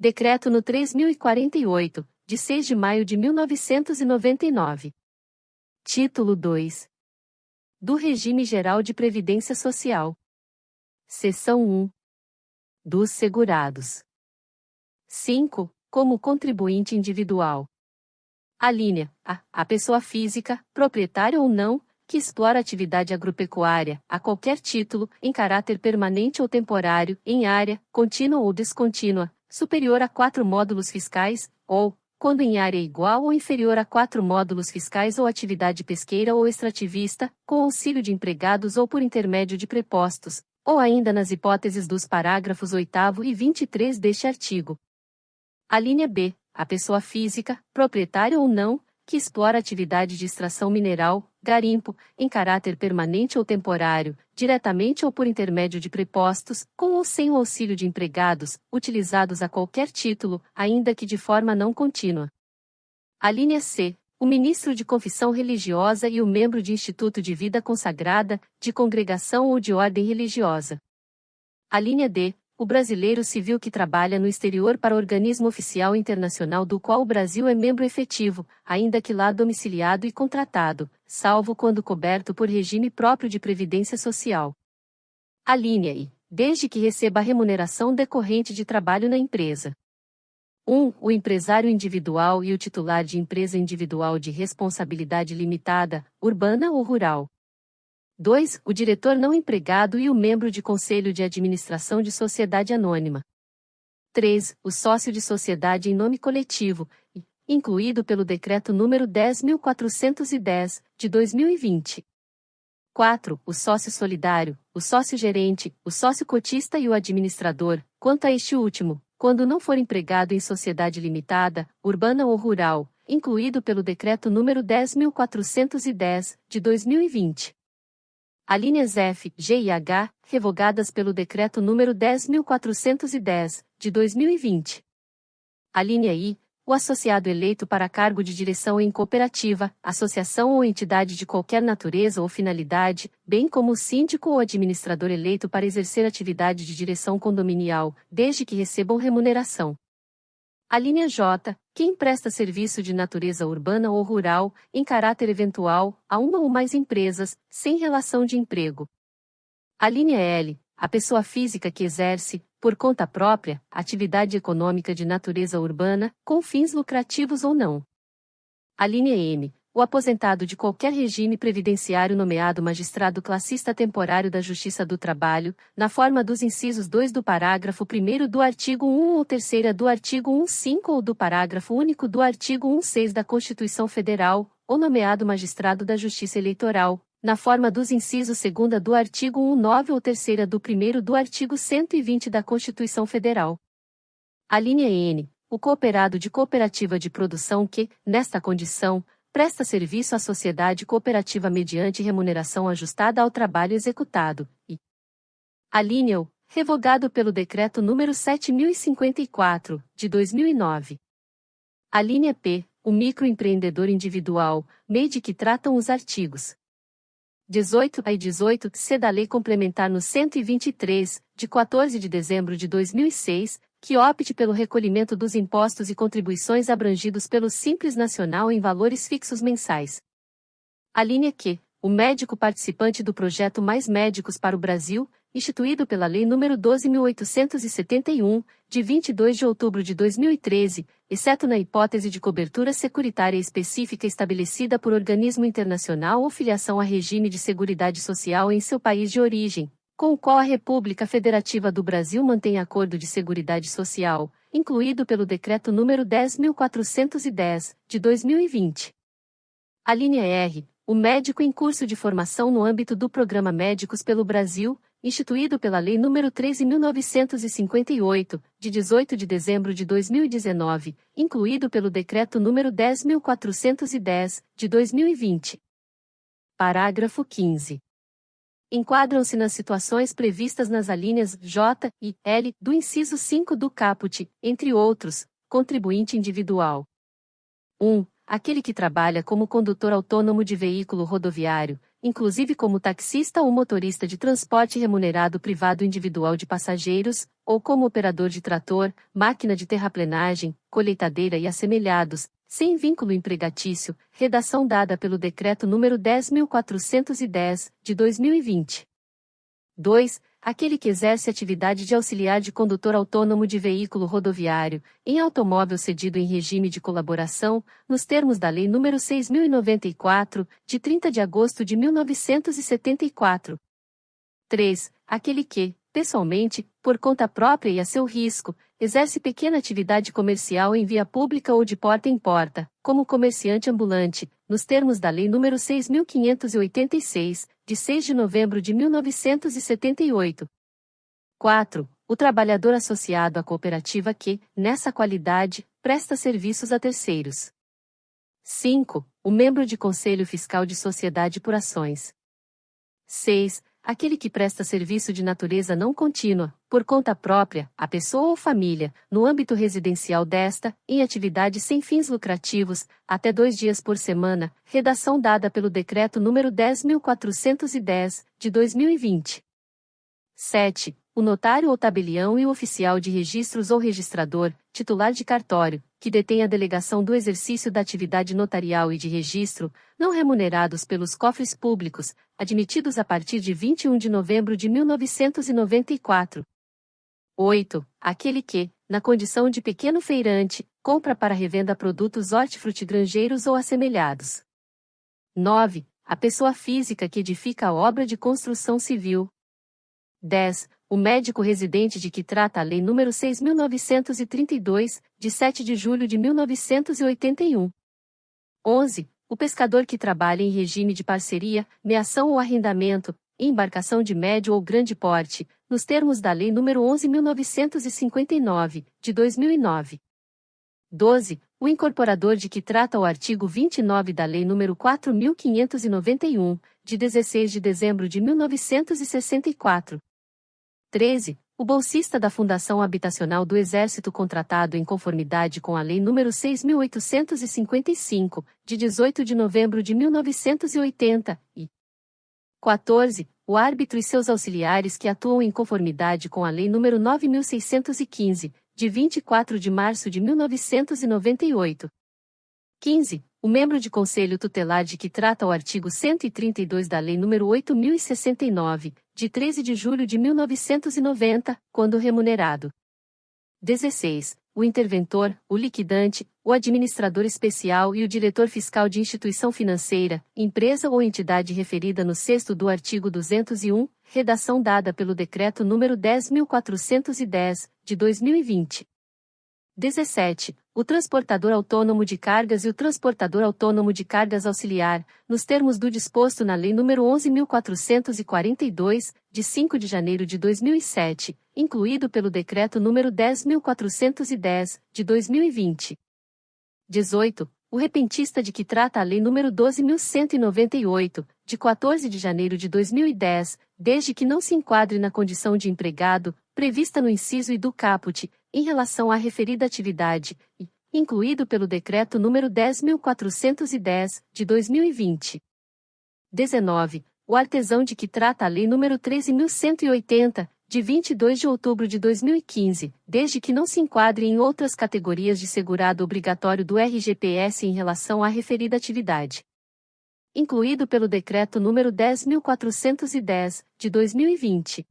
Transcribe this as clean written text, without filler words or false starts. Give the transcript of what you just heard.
Decreto no 3048, de 6 de maio de 1999. Título 2. Do Regime Geral de Previdência Social. Seção 1. Dos segurados. 5. Como contribuinte individual. Alínea A. A pessoa física, proprietária ou não, que explora atividade agropecuária, a qualquer título, em caráter permanente ou temporário, em área, contínua ou descontínua, superior a 4 módulos fiscais, ou, quando em área igual ou inferior a 4 módulos fiscais ou atividade pesqueira ou extrativista, com auxílio de empregados ou por intermédio de prepostos, ou ainda nas hipóteses dos parágrafos 8º e 23 deste artigo. Alínea B. A pessoa física, proprietária ou não, que explora atividade de extração mineral, garimpo, em caráter permanente ou temporário, diretamente ou por intermédio de prepostos, com ou sem o auxílio de empregados, utilizados a qualquer título, ainda que de forma não contínua. Alínea C. O ministro de confissão religiosa e o membro de instituto de vida consagrada, de congregação ou de ordem religiosa. Alínea D. O brasileiro civil que trabalha no exterior para organismo oficial internacional do qual o Brasil é membro efetivo, ainda que lá domiciliado e contratado, salvo quando coberto por regime próprio de previdência social. Alínea I. Desde que receba a remuneração decorrente de trabalho na empresa. 1. O empresário individual e o titular de empresa individual de responsabilidade limitada, urbana ou rural. 2. O diretor não empregado e o membro de conselho de administração de sociedade anônima. 3. O sócio de sociedade em nome coletivo, incluído pelo Decreto nº 10.410, de 2020. 4. O sócio solidário, o sócio gerente, o sócio cotista e o administrador, quanto a este último, quando não for empregado em sociedade limitada, urbana ou rural, incluído pelo Decreto nº 10.410, de 2020. Alíneas F, G e H, revogadas pelo Decreto nº 10.410, de 2020. Alínea I. O associado eleito para cargo de direção em cooperativa, associação ou entidade de qualquer natureza ou finalidade, bem como o síndico ou administrador eleito para exercer atividade de direção condominial, desde que recebam remuneração. Alínea J. Quem presta serviço de natureza urbana ou rural, em caráter eventual, a uma ou mais empresas, sem relação de emprego. Alínea L. A pessoa física que exerce, por conta própria, atividade econômica de natureza urbana, com fins lucrativos ou não. Alínea M. O aposentado de qualquer regime previdenciário nomeado magistrado classista temporário da Justiça do Trabalho, na forma dos incisos 2 do parágrafo 1º do artigo 1 ou 3ª do artigo 1.5 ou do parágrafo único do artigo 1.6 da Constituição Federal, ou nomeado magistrado da Justiça Eleitoral, na forma dos incisos 2º do artigo 1.9 ou 3ª do 1º do artigo 120 da Constituição Federal. Alínea N. O cooperado de cooperativa de produção que, nesta condição, presta serviço à sociedade cooperativa mediante remuneração ajustada ao trabalho executado, e alínea O, revogado pelo Decreto nº 7.054, de 2009. Alínea P. O microempreendedor individual, meio de que tratam os artigos 18A e 18C da Lei Complementar no 123, de 14 de dezembro de 2006, que opte pelo recolhimento dos impostos e contribuições abrangidos pelo Simples Nacional em valores fixos mensais. Alínea Q. O médico participante do projeto Mais Médicos para o Brasil, instituído pela Lei nº 12.871, de 22 de outubro de 2013, exceto na hipótese de cobertura securitária específica estabelecida por organismo internacional ou filiação a regime de seguridade social em seu país de origem, com o qual a República Federativa do Brasil mantém acordo de seguridade social, incluído pelo Decreto nº 10.410, de 2020. Alínea R. O médico em curso de formação no âmbito do Programa Médicos pelo Brasil, instituído pela Lei nº 13.958, de 18 de dezembro de 2019, incluído pelo Decreto nº 10.410, de 2020. Parágrafo 15. Enquadram-se nas situações previstas nas alíneas J e L do inciso 5 do caput, entre outros, contribuinte individual. 1. Aquele que trabalha como condutor autônomo de veículo rodoviário, inclusive como taxista ou motorista de transporte remunerado privado individual de passageiros, ou como operador de trator, máquina de terraplenagem, colheitadeira e assemelhados, sem vínculo empregatício, redação dada pelo Decreto nº 10.410, de 2020. 2. Aquele que exerce atividade de auxiliar de condutor autônomo de veículo rodoviário, em automóvel cedido em regime de colaboração, nos termos da Lei nº 6.094, de 30 de agosto de 1974. 3. Aquele que, pessoalmente, por conta própria e a seu risco, exerce pequena atividade comercial em via pública ou de porta em porta, como comerciante ambulante, nos termos da Lei nº 6.586, de 6 de novembro de 1978. 4. O trabalhador associado à cooperativa que, nessa qualidade, presta serviços a terceiros. 5. O membro de Conselho Fiscal de Sociedade por Ações. 6. Aquele que presta serviço de natureza não contínua, por conta própria, a pessoa ou família, no âmbito residencial desta, em atividade sem fins lucrativos, até 2 dias por semana, redação dada pelo Decreto nº 10.410, de 2020. 7. O notário ou tabelião e o oficial de registros ou registrador, titular de cartório, que detém a delegação do exercício da atividade notarial e de registro, não remunerados pelos cofres públicos, admitidos a partir de 21 de novembro de 1994. 8. Aquele que, na condição de pequeno feirante, compra para revenda produtos hortifrutigranjeiros ou assemelhados. 9. A pessoa física que edifica a obra de construção civil. 10. O médico residente de que trata a Lei nº 6.932, de 7 de julho de 1981. 11. O pescador que trabalha em regime de parceria, meação ou arrendamento, em embarcação de médio ou grande porte, nos termos da Lei nº 11.959, de 2009. 12. O incorporador de que trata o artigo 29 da Lei nº 4.591, de 16 de dezembro de 1964. 13. O bolsista da Fundação Habitacional do Exército contratado em conformidade com a Lei nº 6.855, de 18 de novembro de 1980, e 14. O árbitro e seus auxiliares que atuam em conformidade com a Lei nº 9.615, de 24 de março de 1998. 15. O membro de conselho tutelar de que trata o artigo 132 da Lei nº 8.069, de 13 de julho de 1990, quando remunerado. 16. O interventor, o liquidante, o administrador especial e o diretor fiscal de instituição financeira, empresa ou entidade referida no 6º do artigo 201, redação dada pelo Decreto nº 10.410, de 2020. 17. O transportador autônomo de cargas e o transportador autônomo de cargas auxiliar, nos termos do disposto na Lei nº 11.442, de 5 de janeiro de 2007, incluído pelo Decreto nº 10.410, de 2020. 18. O repentista de que trata a Lei nº 12.198, de 14 de janeiro de 2010, desde que não se enquadre na condição de empregado, prevista no inciso I do caput, em relação à referida atividade, e, incluído pelo Decreto nº 10.410, de 2020. 19. O artesão de que trata a Lei nº 13.180, de 22 de outubro de 2015, desde que não se enquadre em outras categorias de segurado obrigatório do RGPS em relação à referida atividade. Incluído pelo Decreto nº 10.410, de 2020.